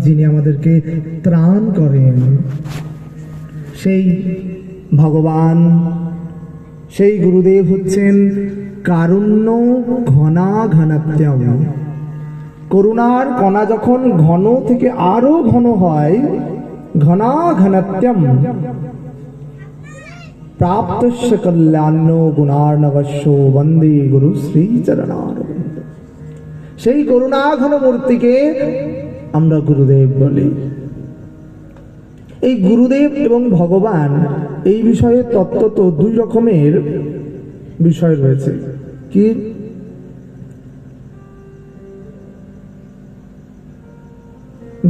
যিনি আমাদেরকে ত্রাণ করেন, সেই ভগবান, সেই গুরুদেব হচ্ছেন কারুণ্য ঘনা ঘনাত্যম। করুণার কণা যখন ঘন থেকে আরো ঘন হয়, ঘনা ঘনাত্যম প্রাপ্তস্য কল্যাণ্য গুণার্ণবস্য বন্দে গুরু শ্রী চরণারবিন্দ। সেই করুণা ঘন মূর্তিকে আমরা গুরুদেব বলি। এই গুরুদেব এবং ভগবান এই বিষয়ে তত্ত্ব তো দুই রকমের বিষয় রয়েছে। কি?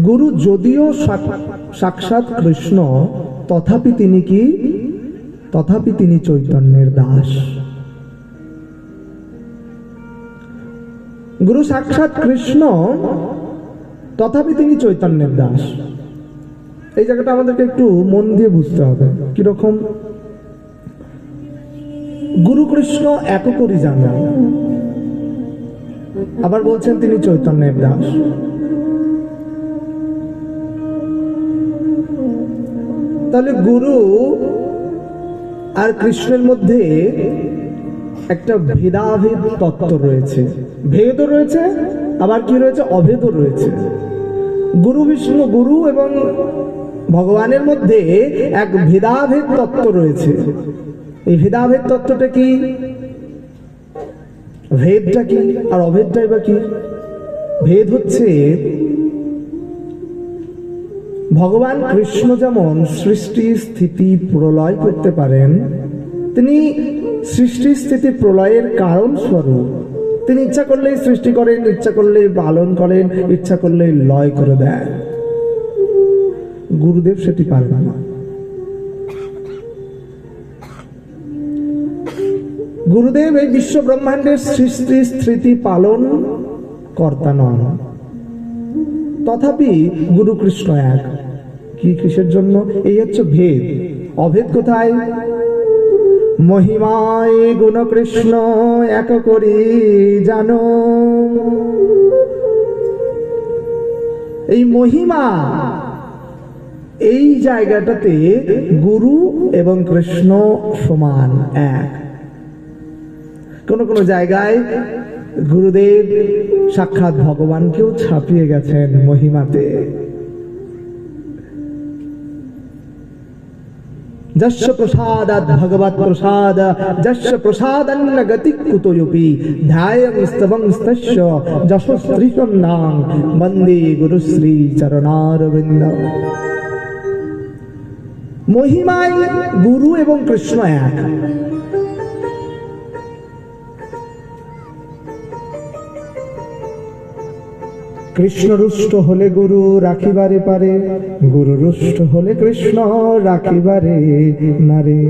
গুরু যদিও সাক্ষাৎ কৃষ্ণ, তথাপি তিনি কি? তথাপি তিনি চৈতন্যের দাস। গুরু সাক্ষাৎ কৃষ্ণ, তথাপি তিনি চৈতন্যের দাস। এই জায়গাটা আমাদেরকে একটু মন দিয়ে বুঝতে হবে। কিরকম? গুরু কৃষ্ণ এককরই জানেন, আবার বলছেন তিনি চৈতন্যের দাস। তাহলে গুরু আর কৃষ্ণের মধ্যে একটা ভেদাভেদ তত্ত্ব রয়েছে। ভেদও রয়েছে, আবার কি রয়েছে? অভেদও রয়েছে। গুরু বিষ্ণু, গুরু এবং ভগবানের মধ্যে এক ভেদাভেদ তত্ত্ব রয়েছে। এই ভেদাভেদ তত্ত্বটা কি? ভেদটা কি আর অভেদটাই বা কি? ভেদ হচ্ছে ভগবান কৃষ্ণ যেমন সৃষ্টি স্থিতি প্রলয় করতে পারেন, তিনি সৃষ্টি স্থিতি প্রলয়ের কারণ স্বরূপ। তিনি ইচ্ছা করলেই সৃষ্টি করেন, ইচ্ছা করলে পালন করেন, ইচ্ছা করলে লয় করে দেন। গুরুদেব সেটি পারেন না। গুরুদেব এই বিশ্ব ব্রহ্মাণ্ডের সৃষ্টি স্থিতি পালন কর্তা নন, তথাপি গুরু কৃষ্ণ এক। কি কিসের জন্য? এই হচ্ছে ভেদ। অভেদ কোথায়? মহিমায় গুণ কৃষ্ণ এক করি জানো। এই মহিমা, এই জায়গাটাতে গুরু এবং কৃষ্ণ সমান এক। কোন কোন জায়গায় গুরুদেব সাক্ষাৎ ভগবানকেও ছাপিয়ে গেছেন মহিমাতে। যস্য প্রসাদাৎ ভগবৎ প্রসাদ, যস্য প্রসাদান্ন গতি কুতোয়পি ধ্যায়ং স্তবং স্তস্য যশস্ত্রীষণ্ণাং বন্দে গুরুশ্রী চরণারবিন্দ। মহিমায় গুরু এবং কৃষ্ণ এক। কৃষ্ণ রুষ্ট হলে গুরু রাখিবারে পারে, গুরু রুষ্ট হলে কৃষ্ণ রাখিবারে নারে।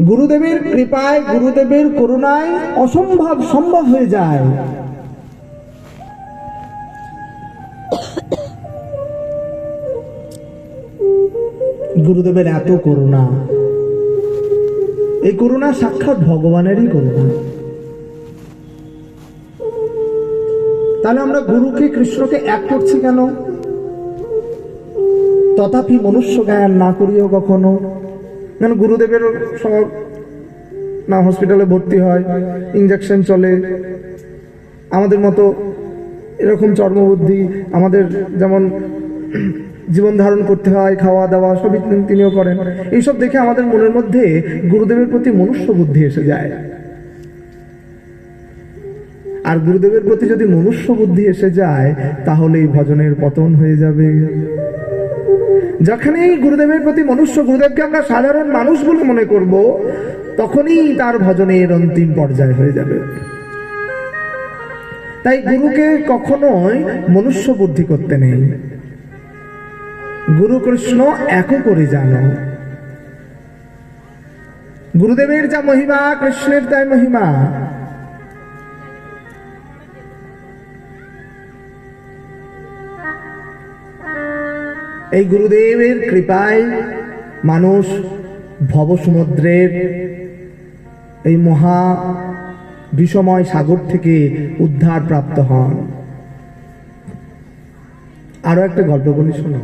গুরুদেবের কৃপায়, গুরুদেবের করুণায় অসম্ভব সম্ভব হয়ে যায়। গুরুদেবের এত করুণা, এই করুণা সাক্ষাৎ ভগবানেরই করুণা। তাহলে আমরা গুরুকে কৃষ্ণকে এক করছি কেন? তথাপি মনুষ্য জ্ঞান না করিও কখনো। কেন? গুরুদেবের সব না হসপিটালে ভর্তি হয়, ইঞ্জেকশন চলে। আমাদের মতো এরকম চর্মবুদ্ধি, আমাদের যেমন জীবন ধারণ করতে হয়, খাওয়া দাওয়া সবই তিনিও করেন। এইসব দেখে আমাদের মনের মধ্যে গুরুদেবের প্রতি মনুষ্য বুদ্ধি এসে যায়। আর গুরুদেবের প্রতি যদি মনুষ্য বুদ্ধি এসে যায়, তাহলে এই ভজনের পতন হয়ে যাবে। যখনই গুরুদেবের প্রতি মনুষ্য, গুরুদেবকে আমরা সাধারণ মানুষ বলে মনে করব, তখনই তার ভজনের অন্তিম পর্যায় হয়ে যাবে। তাই গুরুকে কখনোই মনুষ্য বুদ্ধি করতে নেই। গুরু কৃষ্ণ এক করে জানো। গুরুদেবের যা মহিমা, কৃষ্ণের তাই মহিমা। এই গুরুদেবের কৃপায় মানুষ ভবসমুদ্রের এই মহা বিষময় সাগর থেকে উদ্ধার প্রাপ্ত হন। আরো একটা গল্প বলি শোনো।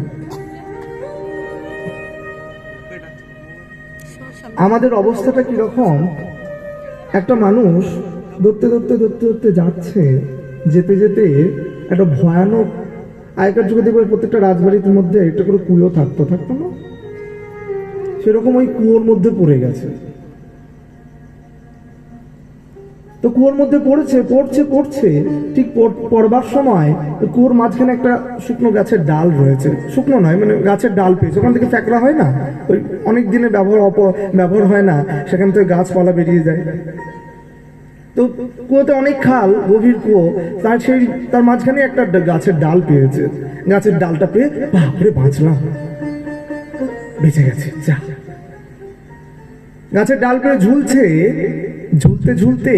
আমাদের অবস্থাটা কিরকম, একটা মানুষ দৌড়তে দৌড়তে দৌড়তে দৌড়তে যাচ্ছে, যেতে যেতে একটা ভয়ানক, আগেকার যুগে দেখবে প্রত্যেকটা রাজবাড়ির মধ্যে একটা করে কুয়ো থাকতো না, সেরকম ওই কুয়োর মধ্যে পড়ে গেছে। তো কুয়োর মধ্যে পড়ছে পড়ছে পড়ছে, ঠিক পড়বার সময় কুয়োর মাঝখানে একটা শুকনো গাছের ডাল রয়েছে, শুকনো নয় মানে গাছের ডাল পেয়েছে, ওখান থেকে ফ্যাকড়া হয় না, ওই অনেক দিনে ব্যবহার হয় না, সেখান থেকে গাছপালা বেরিয়ে যায়। তো কুয়োতে অনেক খাল, গভীর কুয়ো, তার মাঝখানে একটা গাছের ডাল পেয়েছে। গাছের ডালটা পেয়ে বাপরে বাঁচলাম, বেঁচে গেছে যা। গাছের ডাল পেয়ে ঝুলছে, ঝুলতে ঝুলতে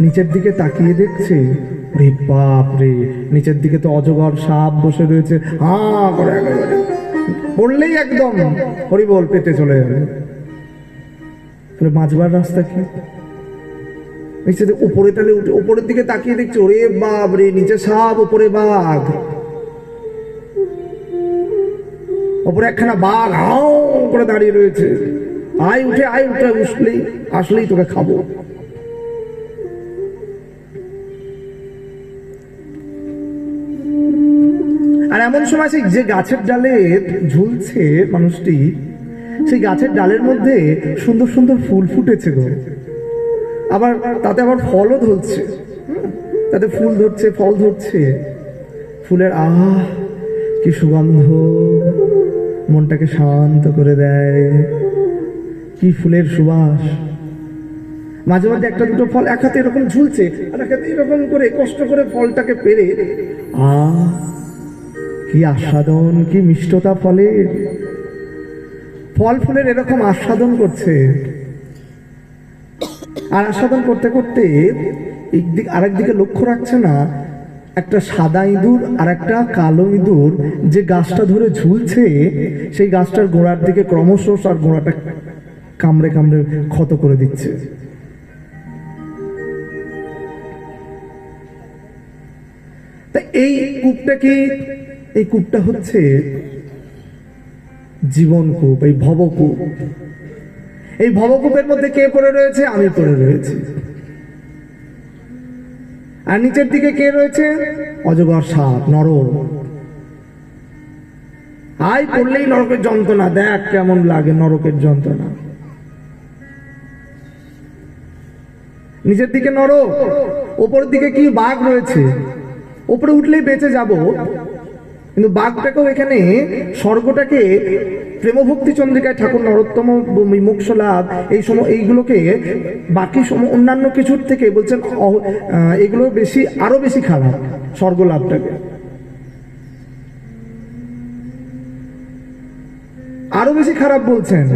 নিচের দিকে তাকিয়ে দেখছে, রে বাপ রে, নিচের দিকে তো অজগর সাপ বসে রয়েছে, হাঁ করে একেবারে পড়লেই একদম হরিবল পেটে চলে যাবে। তাহলে বাঁচবার রাস্তা কি? উপরে তাহলে উপরের দিকে তাকিয়ে দেখছে, ওরে বাপ রে, নিচে সাপ, উপরে বাঘ, উপরে একখানা বাঘ হাও করে দাঁড়িয়ে রয়েছে, আয় উঠে আসলেই তোকে খাবো। আর এমন সময় সেই যে গাছের ডালে ঝুলছে মানুষটি, সেই গাছের ডালের মধ্যে সুন্দর সুন্দর ফুল ফুটেছে গো, আবার তাতে আবার ফলও ধরছে, তাতে ফুল ধরছে, ফল ধরছে, ফুলের কি সুগন্ধ, মনটাকে শান্ত করে দেয়, কি ফুলের সুবাস। মাঝে মাঝে একটা দুটো ফল এক হাতে এরকম ঝুলছে, আর এক হাতে এরকম করে কষ্ট করে ফলটাকে পেরে কি আস্বাদন, কি মিষ্টতা ফলের, ফল ফুলের এরকম আস্বাদন করছে। আর আস্বাদন করতে করতে আরেক দিকে লক্ষ্য রাখছে না, একটা সাদা ইঁদুর আর একটা কালো ইঁদুর যে গাছটা ধরে ঝুলছে, সেই গাছটার গোড়ার দিকে ক্রমশ আর গোড়াটা কামড়ে কামড়ে ক্ষত করে দিচ্ছে। তা এই কূপটা কি? এই কূপটা হচ্ছে জীবন কূপ, এই ভবকূপ। এই ভবকূপের মধ্যে কে পড়ে রয়েছে? আমি পড়ে রয়েছি। আর নিচের দিকে কে রয়েছে? অজগর সাপ, নরক। আয় পড়লেই নরকের যন্ত্রণা, দেখ কেমন লাগে নরকের যন্ত্রণা। নিচের দিকে নরক, ওপরের দিকে কি? বাঘ রয়েছে। ওপরে উঠলেই বেঁচে যাব, কিন্তু বাঘটাকেও এখানে স্বর্গটাকে প্রেমভক্তি চন্দ্রিকায় ঠাকুর নরোত্তম মোক্ষ লাভ, এই সময় এইগুলোকে বাকি অন্যান্য কিছুর থেকে বলছেন এগুলো বেশি, আরো বেশি খারাপ স্বর্গ লাভটাকে, আরো বেশি খারাপ বলছেন।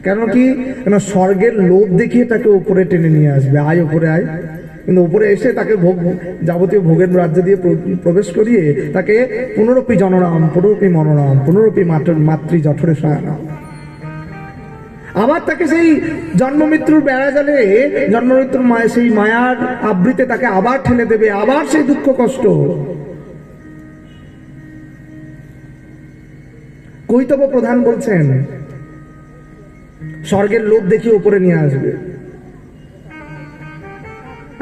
কেন কি? কেন স্বর্গের লোভ দেখিয়ে তাকে উপরে টেনে নিয়ে আসবে, আয় উপরে আয়, কিন্তু উপরে এসে তাকে যাবতীয় ভোগের রাজ্য দিয়ে প্রবেশ করিয়ে তাকে পুনরপি জননাম, পুনরপি মনোনাম, পুনরপি মাতৃ জঠরে শয়নাম, আবার তাকে সেই জন্ম মৃত্যুর বেড়া জালে, জন্ম মৃত্যুর সেই মায়ার আবৃতে তাকে আবার ঠেলে দেবে, আবার সেই দুঃখ কষ্ট। কৈতব প্রধান বলছেন স্বর্গের লোভ দেখিয়ে উপরে নিয়ে আসবে।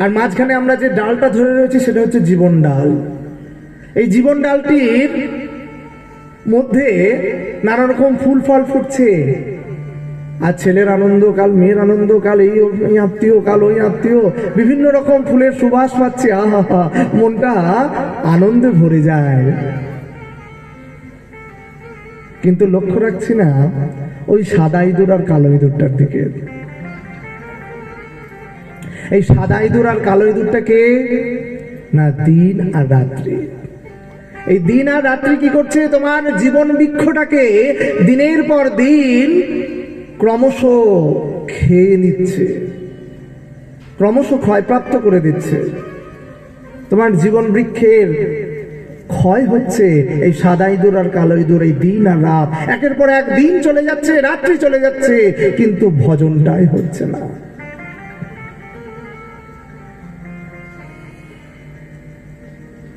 আর মাঝখানে আমরা যে ডালটা ধরে রয়েছি সেটা হচ্ছে জীবন ডাল। এই জীবন ডালটির মধ্যে নানা রকম ফুল ফল ফুটছে, আর ছেলের আনন্দ কাল, মেয়ের আনন্দ কাল, এই আত্মীয় কাল ওই আত্মীয়, বিভিন্ন রকম ফুলের সুবাস পাচ্ছে, আহা, মনটা আনন্দে ভরে যায়। কিন্তু লক্ষ্য রাখছি না ওই সাদা ইঁদুর আর কালো ইঁদুরটার দিকে। এই সাদা ইঁদুর আর কালো ইঁদুরটা কে? না, দিন আর রাত্রি। এই দিন আর রাত্রি কি করছে? তোমার জীবন বৃক্ষটাকে দিনের পর দিন ক্রমশ খেয়ে নিচ্ছে, ক্রমশ ক্ষয়প্রাপ্ত করে দিচ্ছে। তোমার জীবন বৃক্ষের ক্ষয় হচ্ছে এই সাদা ইঁদুর আর কালো ইঁদুর, এই দিন আর রাত, একের পর এক দিন চলে যাচ্ছে, রাত্রি চলে যাচ্ছে, কিন্তু ভজনটাই হচ্ছে না।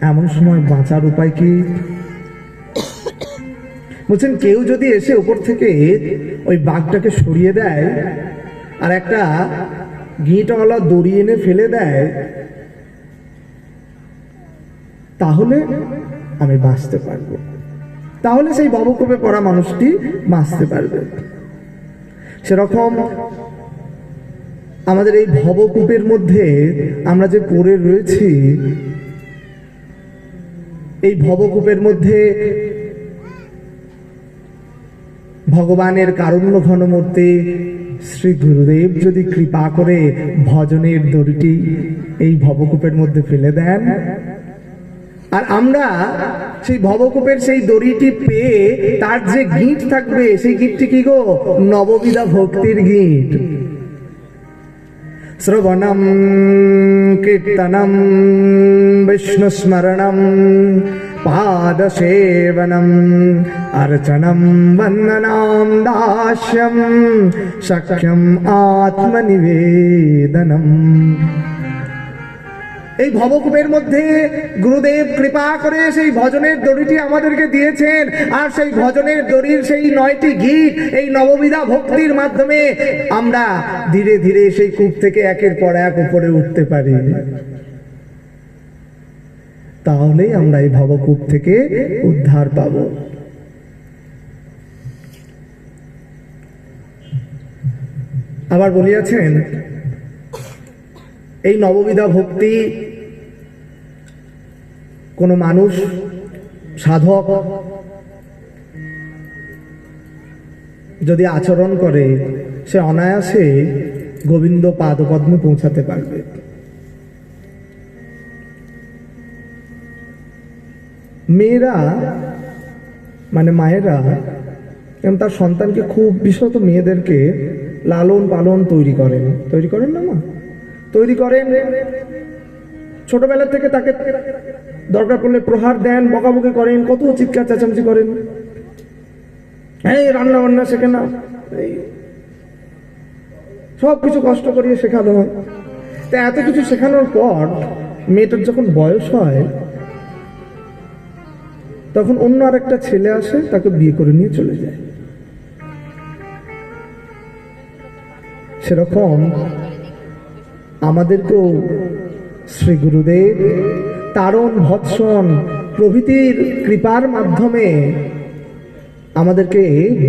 এমন সময় বাঁচার উপায় কি? বলছেন কেউ যদি এসে উপর থেকে ওই বাঘটাকে সরিয়ে দেয় আর একটা গিঁটওয়ালা দড়ি এনে ফেলে দেয়, তাহলে আমি বাঁচতে পারবো, তাহলে সেই ভবকূপে পড়া মানুষটি বাঁচতে পারবে। সেরকম আমাদের এই ভবকূপের মধ্যে আমরা যে পড়ে রয়েছি, এই ভবকূপের মধ্যে ভগবানের কারুণ্য ঘন মূর্তি শ্রী গুরুদেব যদি কৃপা করে ভজনের দড়িটি এই ভবকূপের মধ্যে ফেলে দেন, আর আমরা সেই ভবকূপের সেই দড়িটি পেয়ে তার যে গীত থাকবে, সেই গীতটি কি গো? নববিধা ভক্তির গীত। শ্রবণম কীর্তনম বিষ্ণুস্মরণম পাদসেবনম অর্চনম বন্দনাম দাস্যম সখ্যম আত্মনিবেদনম। এই ভবকূপের মধ্যে গুরুদেব কৃপা করে সেই ভজনের দড়িটি আমাদেরকে দিয়েছেন, আর সেই ভজনের দড়ির সেই 9টি গীত এই নববিধা ভক্তির মাধ্যমে আমরা ধীরে ধীরে সেই কূপ থেকে একের পর এক উপরে উঠতে পারি। তাহলেই আমরা এই ভবকূপ থেকে উদ্ধার পাব। আবার বলিয়াছেন এই নববিধা ভক্তি কোন মানুষ সাধক যদি আচরণ করে, সে অনায়াসে গোবিন্দ পাদপদ্মে পৌঁছাতে পারবে। মেয়েরা মানে মায়েরা এবং তার সন্তানকে খুব, বিশেষত মেয়েদেরকে লালন পালন তৈরি করেন না মা, তৈরি করেন। ছোটবেলা থেকে তাকে দরকার পড়লে প্রহার দেন, বকাবকি করেন, কত চিৎকার চেঁচামেচি করেন, এই রান্না বান্না শেখে না, এই সব কিছু কষ্ট করিয়ে শেখানো হয়। তা এত কিছু শেখানোর পর মেয়েটার যখন বয়স হয়, তখন অন্য আর একটা ছেলে আসে, তাকে বিয়ে করে নিয়ে চলে যায়। সেরকম আমাদেরকেও শ্রী গুরুদেব তারণ ভৎসন প্রভৃতির কৃপার মাধ্যমে আমাদেরকে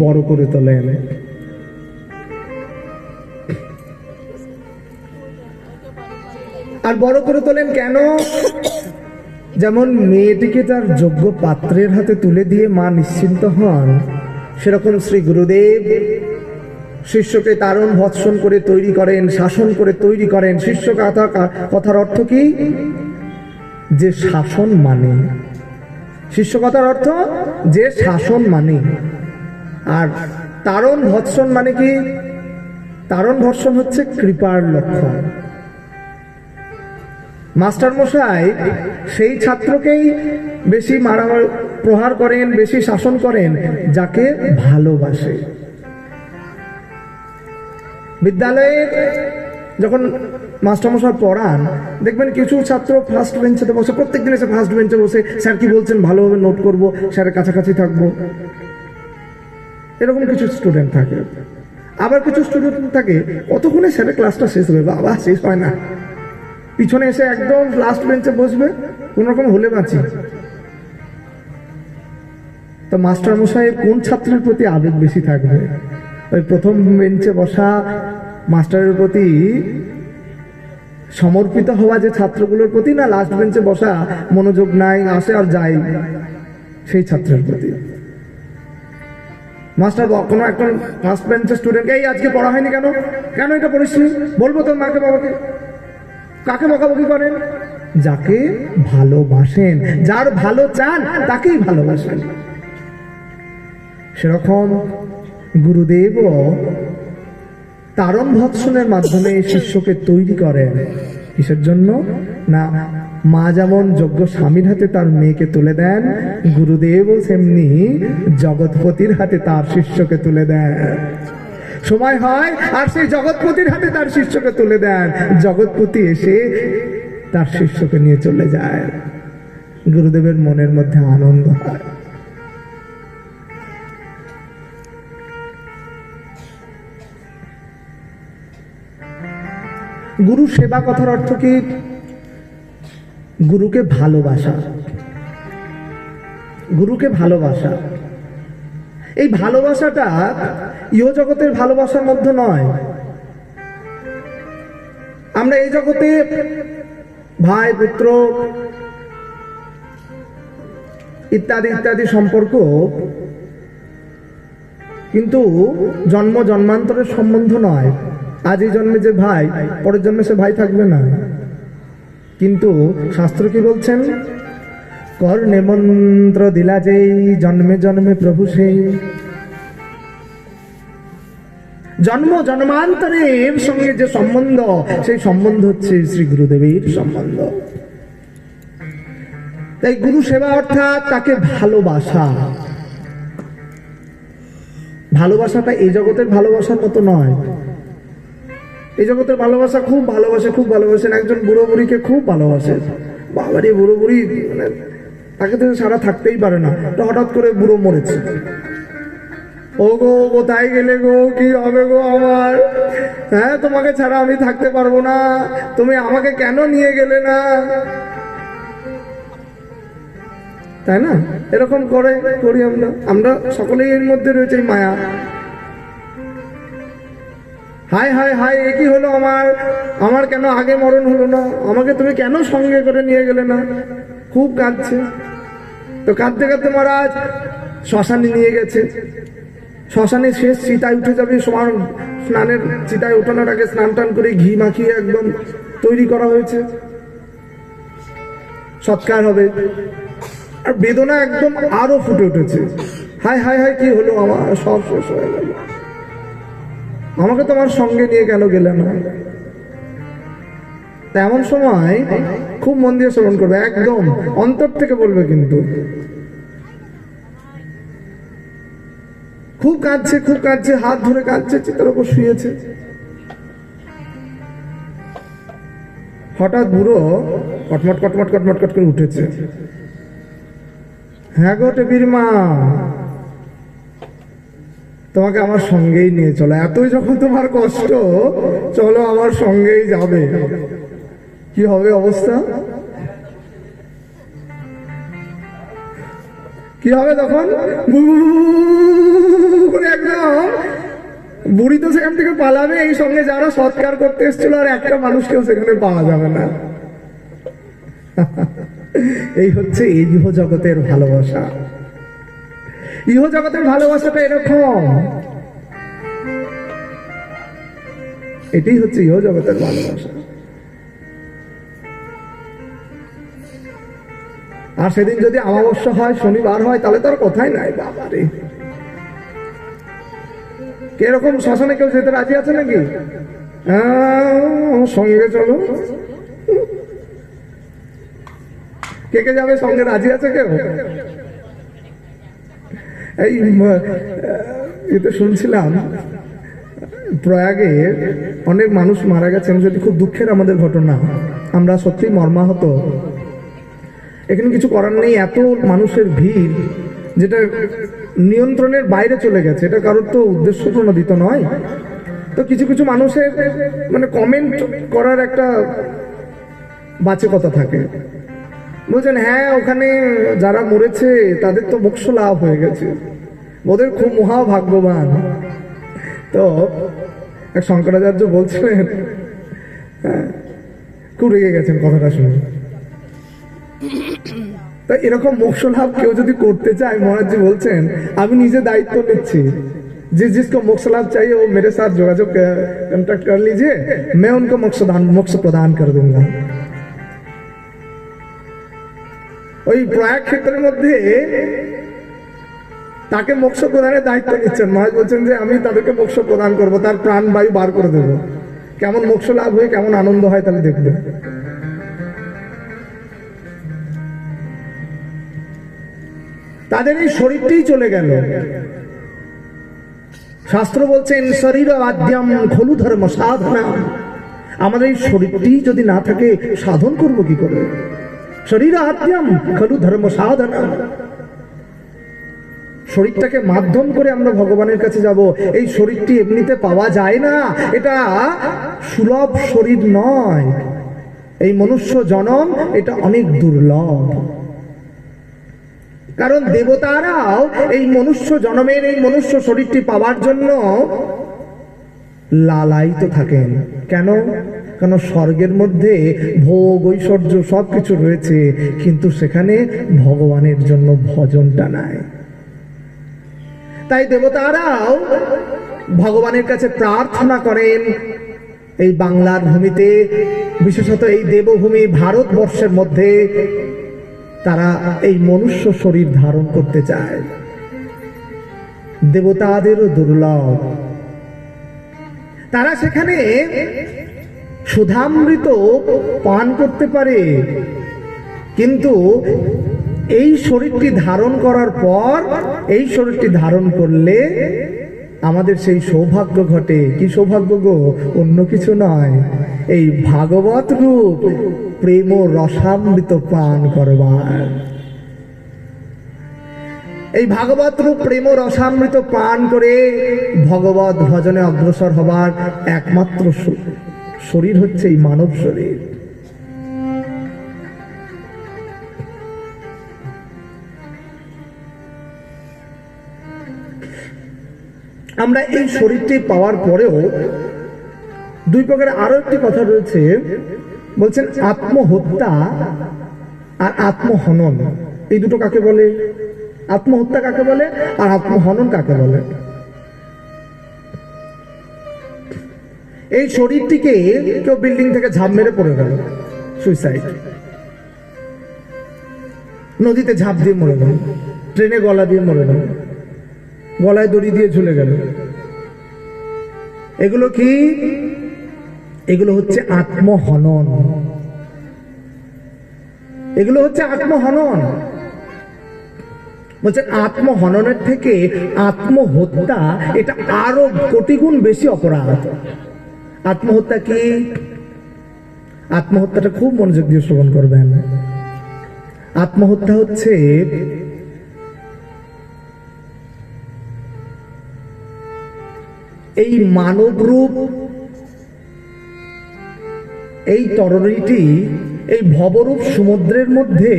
বড় করে তোলেন। আর বড় করে তোলেন কেন? যেমন মেয়েটিকে তার যোগ্য পাত্রের হাতে তুলে দিয়ে মা নিশ্চিন্ত হন, সেরকম শ্রী গুরুদেব শিষ্যকে তারণ ভৎসন করে তৈরি করেন, শাসন করে তৈরি করেন। শিষ্য কথার অর্থ কি? যে শাসন মানে। শিষ্য কথার অর্থ যে শাসন মানে। আর তারণ ভৎসন মানে কি? তারণ ভৎসন হচ্ছে কৃপার লক্ষণ। মাস্টার মশাই সেই ছাত্রকেই বেশি মারামারি প্রহার করেন, বেশি শাসন করেন যাকে ভালোবাসে। বিদ্যালয়ে যখন মাস্টারমশাই পড়ান, দেখবেন কিছু ছাত্র ফার্স্ট বেঞ্চেতে বসে, প্রত্যেক দিন এসে ফার্স্ট বেঞ্চে বসে স্যার কি বলছেন ভালোভাবে নোট করব, স্যারের কাছাকাছি থাকবো, এরকম কিছু স্টুডেন্ট থাকে। আবার কিছু স্টুডেন্ট থাকে কতক্ষণে স্যারের ক্লাসটা শেষ হবে, বাবা শেষ হয় না, পিছনে এসে একদম লাস্ট বেঞ্চে বসবে, কোন রকম হলে বাঁচি। তো মাস্টারমশাই কোন ছাত্রের প্রতি আবেগ বেশি থাকবে? ওই প্রথম বেঞ্চে বসা মাস্টারের প্রতি সমর্পিত হওয়া যে ছাত্রগুলোর প্রতি, না লাস্ট বেঞ্চে বসা মনোযোগ নাই, আসে আর যায় সেই ছাত্রের প্রতি? মাস্টার কোনো একটা ফার্স্ট বেঞ্চের স্টুডেন্টকে, এই আজকে পড়া হয়নি কেন, কেন এটা পড়িসনি, বলবো তোর মাকে বাবাকে। কাকে বকাবকি করেন? যাকে ভালোবাসেন, যার ভালো চান তাকেই ভালোবাসেন। সেরকম গুরুদেব তারণ ভৎসনের মাধ্যমে শিষ্যকে তৈরি করেন। কিসের জন্য? না মা যেমন যোগ্য স্বামীর হাতে তার মেয়েকে তুলে দেন, গুরুদেবও সেমনি জগৎপতির হাতে তার শিষ্যকে তুলে দেন। সময় হয় আর সেই জগৎপতির হাতে তার শিষ্যকে তুলে দেন, জগৎপতি এসে তার শিষ্যকে নিয়ে চলে যায়। গুরুদেবের মনের মধ্যে আনন্দ হয়। গুরু সেবা কথার অর্থ কি? গুরুকে ভালোবাসা। গুরুকে ভালোবাসা, এই ভালোবাসাটা ইহ জগতের ভালোবাসার মধ্যে নয়। আমরা এই জগতে ভাই পুত্র ইত্যাদি ইত্যাদি সম্পর্ক, কিন্তু জন্ম জন্মান্তরের সম্বন্ধ নয়। আজ এই জন্মে যে ভাই, পরের জন্মে সে ভাই থাকবে না। কিন্তু শাস্ত্র কি বলছেন? কর্ণে মন্ত্র দিলা যেই, জন্মে জন্মে প্রভু সেই। জন্ম জন্মান্তরের সঙ্গে যে সম্বন্ধ, সেই সম্বন্ধ হচ্ছে শ্রী গুরুদেবের সম্বন্ধ। তাই গুরু সেবা অর্থাৎ তাকে ভালোবাসা। ভালোবাসাটা এই জগতের ভালোবাসার মতো নয়। এই জগতের ভালোবাসা খুব ভালোবাসে, খুব ভালোবাসেন। একজন বুড়ো বুড়িকে খুব ভালোবাসে, বাবারে বুড়ো বুড়ি মানে তাকে তো সারা থাকতেই পারে না। তো হঠাৎ করে বুড়ো মরেছে, ও গো কোথায় গেলে গো, কি হবে গো আমার? হ্যাঁ, তোমাকে ছাড়া আমি থাকতে পারবো না, তুমি আমাকে কেন নিয়ে গেলে না? তাই না? এরকম করি আমরা সকলেই। এর মধ্যে রয়েছে এই মায়া। হায় হায় হায়, এ কি হলো আমার কেন আগে মরণ হলো না? আমাকে তুমি কেন সঙ্গে করে নিয়ে গেলে না? খুব কাঁদছে। তো কাঁদতে কাঁদতে মহারাজ শ্মশানে নিয়ে গেছে। শ্মশানে শেষ চিতায় উঠে যাবে, স্নানের চিতায় উঠানোর আগে স্নান টান করে ঘি মাখিয়ে একদম তৈরি করা হয়েছে, সৎকার হবে। আর বেদনা একদম আরো ফুটে উঠেছে। হায় হায় হায়, কি হলো আমার? সব শেষ হয়ে গেল, আমাকে তোমার সঙ্গে নিয়ে কেন গেলে না? এমন সময় খুব মন দিয়ে শ্রবণ করবে, একদম অন্তর থেকে বলবে। কিন্তু খুব কাঁদছে, খুব কাঁদছে, হাত ধরে কাঁদছে, চিতার উপর শুয়েছে। হঠাৎ বুড়ো কটমট কটমট কটমট কট করে উঠেছে। হ্যাঁ গো টেপির মা, তোমাকে আমার সঙ্গেই নিয়ে চলো। এতই যখন তোমার কষ্ট, চলো আমার সঙ্গেই যাবে। কি হবে অবস্থা? কি হবে তখন? একদম বুড়ি তো সেখান থেকে পালাবে। এই সঙ্গে যারা সৎকার করতে এসেছিল, আর একটা মানুষকেও সেখানে পাওয়া যাবে না। এই হচ্ছে এই ইহ জগতের ভালোবাসা। ইহ জগতের ভালোবাসাটা এরকম। এটাই হচ্ছে ইহ জগতের ভালোবাসা। আর সেদিন যদি অমাবস্যা হয়, শনিবার হয়, তাহলে তো আর কথাই নাই। বাবারে, কিরকম শ্মশানে কেউ যেতে রাজি আছে নাকি? সঙ্গে চলো। কে কে যাবে সঙ্গে? রাজি আছে কেউ? এই এতে শুনছিলাম প্রয়াগে অনেক মানুষ মারা গেছেন, যেটি খুব দুঃখের আমাদের ঘটনা। আমরা সত্যি মর্মাহত। এখানে কিছু করার নেই, এত মানুষের ভিড় যেটা নিয়ন্ত্রণের বাইরে চলে গেছে। এটা কারোর তো উদ্দেশ্য প্রণোদিত নয়। তো কিছু কিছু মানুষের মানে কমেন্ট করার একটা বাচকতা থাকে। বলছেন হ্যাঁ, ওখানে যারা মরেছে তাদের তো মোক্ষ লাভ হয়ে গেছে, ওদের খুব মহা ভাগ্যবান। তো এক শঙ্করাচার্য বলছিলেন, খুব রেগে গেছেন কথাটা শুনে। তা এরকম মোক্ষ লাভ কেউ যদি করতে চায়, মহারাজজি বলছেন আমি নিজে দায়িত্ব নিচ্ছি, जिसको मोक्ष लाभ चाहिए वो मेरे साथ जोगाजोग कॉन्टैक्ट कर लीजिए, मैं उनको मोक्ष प्रदान कर दूंगा। ওই প্রয়াগ ক্ষেত্রের মধ্যে তাকে মোক্ষ প্রদানের দায়িত্ব নিচ্ছেন মহারাজ। বলছেন যে আমি তাদেরকে মোক্ষ প্রদান করব, তার প্রাণ বায়ু বার করে দেবো। কেমন মোক্ষ লাভ হয়, কেমন আনন্দ হয়, তাহলে দেখবে। তাদের এই শরীরটাই চলে গেল। শাস্ত্র বলছেন শরীর আদ্যম খলু ধর্ম সাধনা। আমাদের এই শরীরটি যদি না থাকে, সাধন করব কি করে? শরীর আদ্যম খলু ধর্ম সাধনা। শরীরটাকে মাধ্যম করে আমরা ভগবানের কাছে যাব। এই শরীরটি এমনিতে পাওয়া যায় না, এটা সুলভ শরীর নয়। এই মনুষ্য জনম এটা অনেক দুর্লভ। কারণ দেবতারাও এই মনুষ্য জনমের এই মনুষ্য শরীরটি পাওয়ার জন্য লালায়িত থাকেন। কেন? কেন স্বর্গের মধ্যে ভোগ ঐশ্বর্য সবকিছু রয়েছে, কিন্তু সেখানে ভগবানের জন্য ভজনটা নাই। তাই দেবতারাও ভগবানের কাছে প্রার্থনা করেন এই বাংলার ভূমিতে, বিশেষত এই দেবভূমি ভারতবর্ষের মধ্যে তারা এই মনুষ্য শরীর ধারণ করতে চায়। দেবতাদেরও দুর্লভ, তারা সেখানে সুধামৃত পান করতে পারে, কিন্তু এই শরীরটি ধারণ করার পর, এই শরীরটি ধারণ করলে আমাদের সেই সৌভাগ্য ঘটে। কি সৌভাগ্য গো? অন্য কিছু নয়, এই ভাগবত রূপ প্রেম রসামৃত পান করবার। এই ভাগবত রূপ প্রেম রসামৃত পান করে ভগবত ভজনে অগ্রসর হবার একমাত্র শরীর হচ্ছে এই মানব শরীর। আমরা এই শরীরটি পাওয়ার পরেও দুই প্রকার আরো একটি কথা রয়েছে। বলছেন আত্মহত্যা আর আত্মহনন। এই দুটো কাকে বলে? আত্মহত্যা কাকে বলে আর আত্মহনন কাকে বলে? এই শরীরটিকে কেউ বিল্ডিং থেকে ঝাঁপ মেরে পড়ে গেল, সুইসাইড। নদীতে ঝাঁপ দিয়ে মরে গেল, ট্রেনে গলা দিয়ে মরে গেল, গলায় দড়ি দিয়ে ঝুলে গেল। এগুলো কি? এগুলো হচ্ছে আত্মহনন। এগুলো হচ্ছে আত্মহনন। বলছেন আত্মহননের থেকে আত্মহত্যা এটা আরো কোটি গুণ বেশি অপরাধ। আত্মহত্যা কি? আত্মহত্যাটা খুব মনোযোগ দিয়ে শ্রবণ করবেন। আত্মহত্যা হচ্ছে এই মানব রূপ, এই তরণীটি এই ভবরূপ সমুদ্রের মধ্যে,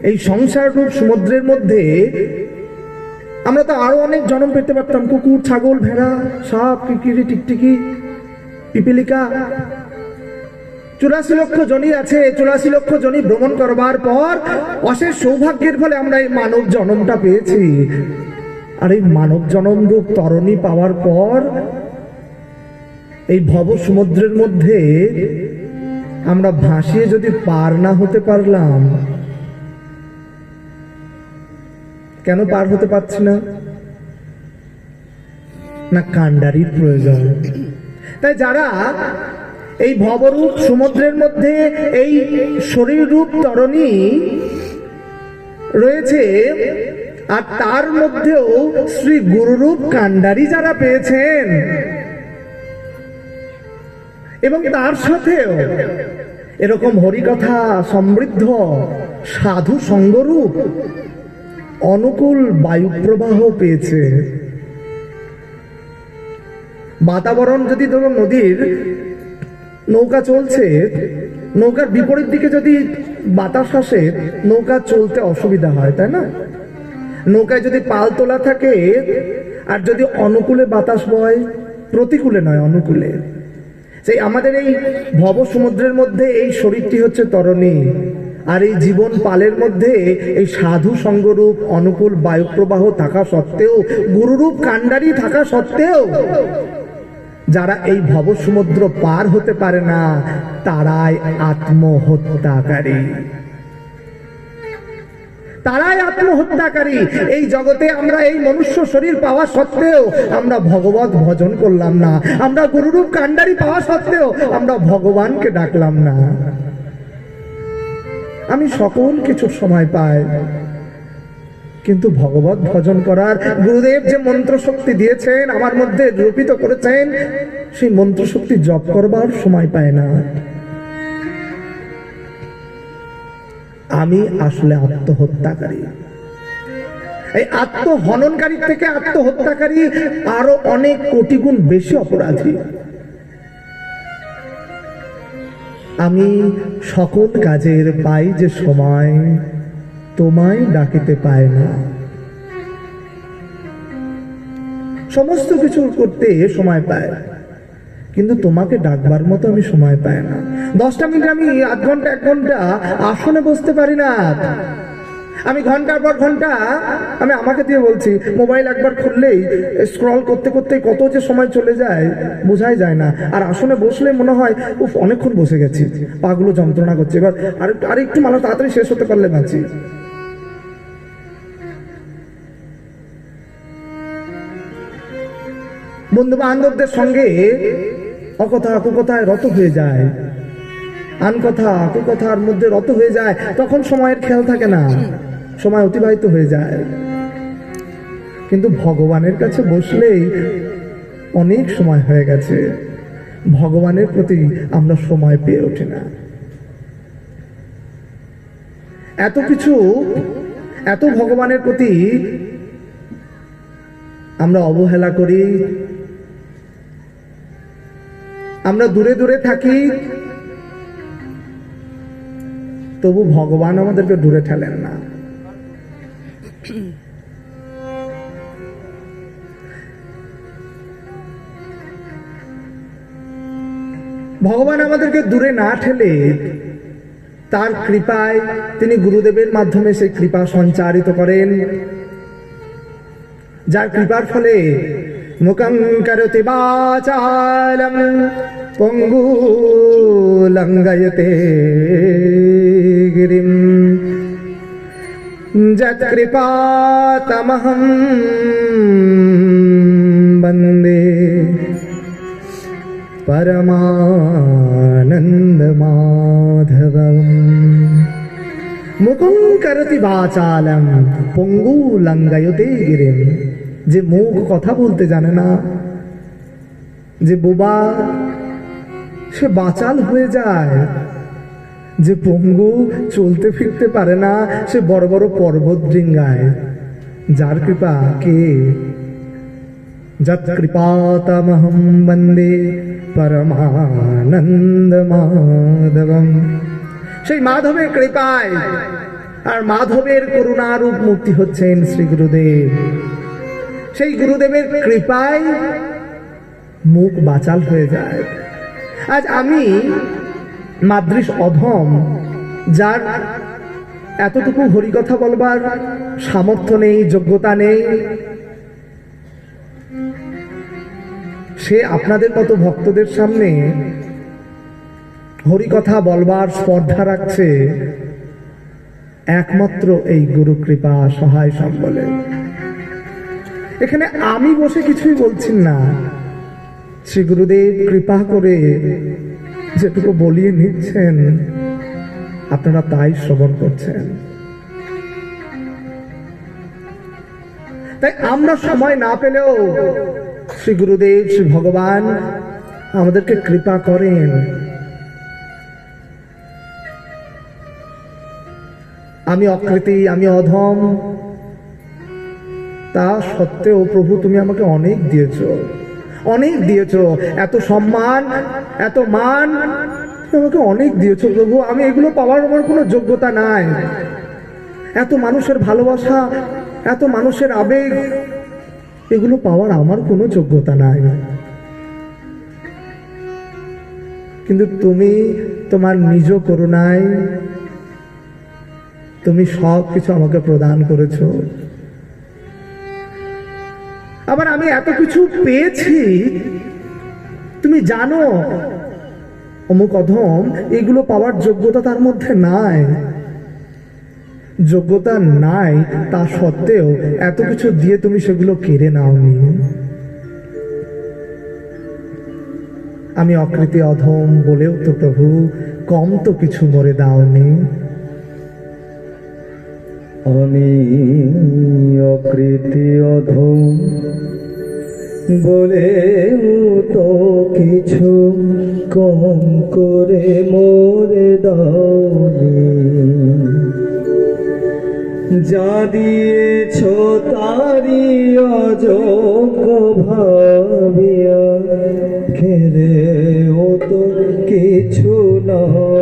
এই সংসার রূপ সমুদ্রের মধ্যে আমরা তো আরো অনেক জন্ম পেতে পারতাম। কুকুর, ছাগল, ভেড়া, সাপ, কিকিরি, টিকটিকি, পিপিলিকা, 84 লক্ষ জনি আছে। 84 লক্ষ জনি ভ্রমণ করবার পর অশেষ সৌভাগ্যের ফলে আমরা এই মানব জন্মটা পেয়েছি। আর এই মানব জনম রূপ তরণী পাওয়ার পর এই ভব সমুদ্রের মধ্যে আমরা ভাসিয়ে যদি পার না হতে পারলাম, কেন পার হতে পারছি না? না কাণ্ডারির প্রয়োজন। তাই যারা এই ভবরূপ সমুদ্রের মধ্যে এই শরীর রূপ তরণী রয়েছে, আর তার মধ্যেও শ্রী গুরুরূপ কাণ্ডারি যারা পেয়েছেন, এবং তার সাথেও এরকম হরিকথা সমৃদ্ধ সাধু সঙ্গরূপ অনুকূল বায়ু প্রবাহ পেয়েছে। বাতাবরণ যদি ধরো নদীর নৌকা চলছে, নৌকার বিপরীত দিকে যদি বাতাস আসে, নৌকা চলতে অসুবিধা হয়, তাই না? নৌকায় যদি পাল তোলা থাকে আর যদি অনুকূলে বাতাস বয়, প্রতিকূলে নয় অনুকূলে, সেই আমাদের এই ভব সমুদ্রের মধ্যে এই শরীরটি হচ্ছে তরণী, আর এই জীবন পালের মধ্যে এই সাধু সঙ্গরূপ অনুকূল বায়ু প্রবাহ থাকা সত্ত্বেও, গুরুরূপ কাণ্ডারি থাকা সত্ত্বেও যারা এই ভব সমুদ্র পার হতে পারে না, তারাই আত্মহত্যাকারী। তারাই আত্মহত্যাকারী। এই জগতে আমরা এই মনুষ্য শরীর পাওয়া সত্ত্বেও আমরা ভগবত ভজন করলাম না, আমরা গুরুরূপ কাণ্ডারি পাওয়া সত্ত্বেও আমরা ভগবানকে ডাকলাম না। আমি সকল কিছুর সময় পাই, কিন্তু ভগবত ভজন করার গুরুদেব যে মন্ত্র শক্তি দিয়েছেন, আমার মধ্যে রূপিত করেছেন, সেই মন্ত্র শক্তি জপ করবার সময় পায় না। আমি আসলে আত্মহত্যাকারী। এই আত্মহননকারী থেকে আত্মহত্যাকারী আরো অনেক কোটি গুণ বেশি অপরাধী। আমি সকল কাজের পাই যে সময়, তোমায় ডাকিতে পায় না। সমস্ত কিছু করতে সময় পায়, কিন্তু তোমাকে ডাকবার মতো আমি সময় পাই না। 10টা মিনিট আমি আধ ঘন্টা 1 ঘন্টা আসনে বসতে পারি না। আমি ঘন্টার পর ঘন্টা, আমি আমাকে দিয়ে বলছি, মোবাইল একবার খুললেই স্ক্রল করতে করতে কত যে সময় চলে যায় বোঝাই যায় না। আর আসনে বসলে মনে হয় উফ অনেকক্ষণ বসে গেছি, পাগুলো যন্ত্রণা করছে, এবার আর একটু মানুষ তাড়াতাড়ি শেষ হতে পারলে বাঁচি। বন্ধু বান্ধবদের সঙ্গে অকথা কুকথায় রত হয়ে যায়, আনকথা কুকথার মধ্যে রত হয়ে যায়, তখন সময়ের খেয়াল থাকে না, সময় অতিবাহিত হয়ে যায়। কিন্তু ভগবানের কাছে বসলেই অনেক সময় হয়ে গেছে, ভগবানের প্রতি আমরা সময় পেয়ে ওঠে না। এত কিছু, এত ভগবানের প্রতি আমরা অবহেলা করি, আমরা দূরে দূরে থাকি, তবু ভগবান আমাদেরকে দূরে ঠেলেন না। ভগবান আমাদেরকে দূরে না ঠেলে তার কৃপায় তিনি গুরুদেবের মাধ্যমে সেই কৃপা সঞ্চারিত করেন, যার কৃপার ফলে মুখং করোতি বাচালম পঙ্গু লঙ্ঘয়তে গিরিম যৎ কৃপাতমহং বন্দে পরমানন্দ মাধবম। মুখং করোতি বাচালম পঙ্গু লঙ্ঘয়তে গিরিম, যে মুখ কথা বলতে জানে না, যে বোবা, সে বাচাল হয়ে যায়। যে পঙ্গু, চলতে ফিরতে পারে না, সে বড় বড় পর্বত ডিঙ্গায়। যার কৃপা কে? যৎ কৃপাতমহং বন্দে পরমানন্দ মাধবম। সেই মাধবের কৃপায় আর মাধবের করুণারূপ মূর্তি হচ্ছেন শ্রী গুরুদেব। সেই গুরুদেবের কৃপায় মুখ বাচাল হয়ে যায়। আজ আমি মাদ্রিস অধম, যার এতটুকু হরিকথা বলবার সামর্থ্য নেই, যোগ্যতা নেই, সে আপনাদের মতো ভক্তদের সামনে হরিকথা বলবার স্পর্ধা রাখছে একমাত্র এই গুরু কৃপা সহায় সম্বলে। এখানে আমি বসে কিছুই বলছি না, শ্রী গুরুদেব কৃপা করে যেটুকু বলিয়ে নিচ্ছেন আপনারা তাই শ্রবণ করছেন। তাই আমরা সময় না পেলেও শ্রী গুরুদেব, শ্রী ভগবান আমাদেরকে কৃপা করেন। আমি অকৃতি, আমি অধম, তা সত্ত্বেও প্রভু তুমি আমাকে অনেক দিয়েছো, অনেক দিয়েছো। এত সম্মান, এত মান আমাকে অনেক দিয়েছো প্রভু। আমি এগুলো পাওয়ার আমার কোনো যোগ্যতা নাই। এত মানুষের ভালোবাসা, এত মানুষের আবেগ, এগুলো পাওয়ার আমার কোনো যোগ্যতা নাই। কিন্তু তুমি তোমার নিজ করুণায় তুমি সব কিছু আমাকে প্রদান করেছো। আবার আমি এত কিছু পেয়েছি, তুমি জানো অমুক অধম এগুলো পাওয়ার যোগ্যতা তার মধ্যে নাই। যোগ্যতা নাই তা সত্ত্বেও এত কিছু দিয়ে তুমি সেগুলো কেড়ে নাওনি। আমি অকৃতি অধম বলেও তো প্রভু কম তো কিছু মরে দাওনি। আমি অকৃতি অধম বলেও তো কিছু কম করে মোরে দাওনি। যা দিয়েছ তারি অযোগ্য ভাবিয়া খেলেও তো কিছু নয়।